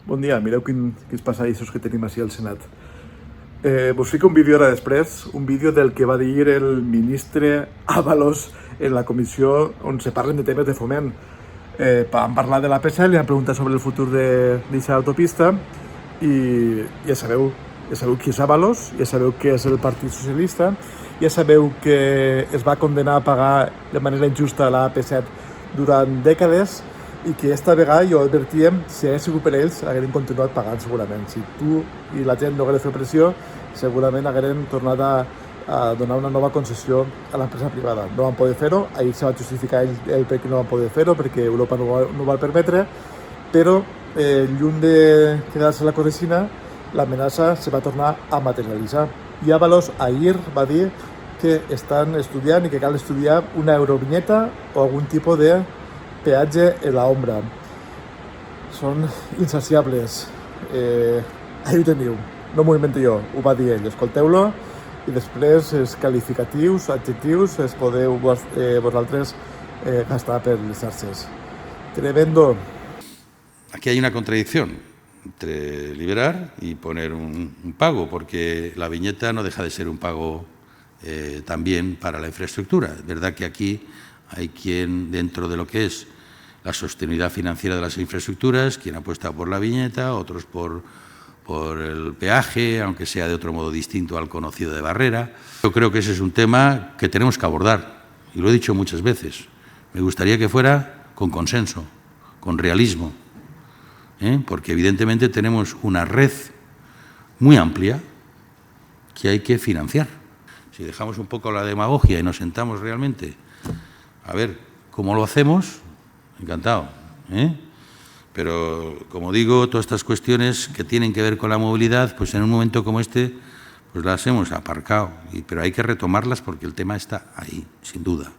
Bon dia, mireu quins passadissos que tenim així al Senat. Vos fico un vídeo ara després, un vídeo del que va dir el ministre Ábalos en la comissió on se parlen de temes de foment. Vam parlar de l'AP7, li han preguntat sobre el futur d'aquesta autopista i ja sabeu qui és Ábalos, ja sabeu què és el Partit Socialista, ja sabeu que es va condenar a pagar de manera injusta l'AP7 durant dècades i que esta vegada jo advertíem, si hagués sigut per ells, haguérem continuat pagant segurament. Si tu i la gent no hagués fet pressió, segurament haguérem tornat a donar una nova concessió a l'empresa privada. No van poder fer-ho, ahir se va justificar ell per què no van poder fer-ho, perquè Europa no ho va permetre, però lluny de quedar-se la correcina, l'amenaça se va tornar a materialitzar. I Ábalos ahir va dir que estan estudiant i que cal estudiar una eurovinyeta o algun tipus de peatge en l'ombra. Són insaciables. Ahí ho teniu, no m'ho invento jo, ho va dir ell, escolteu-lo i després els qualificatius, adjectius, els podeu vosaltres gastar per les xarxes. Tremendo. Aquí hay una contradicción entre liberar y poner un pago, porque la viñeta no deja de ser un pago también para la infraestructura. Es verdad que aquí hay quien, dentro de lo que es la sostenibilidad financiera de las infraestructuras, quien apuesta por la viñeta, otros por el peaje, aunque sea de otro modo distinto al conocido de Barrera. Yo creo que ese es un tema que tenemos que abordar, y lo he dicho muchas veces. Me gustaría que fuera con consenso, con realismo, porque evidentemente tenemos una red muy amplia que hay que financiar. Si dejamos un poco la demagogia y nos sentamos realmente a ver cómo lo hacemos, encantado. Pero, como digo, todas estas cuestiones que tienen que ver con la movilidad, pues en un momento como este, pues las hemos aparcado. Pero hay que retomarlas porque el tema está ahí, sin duda.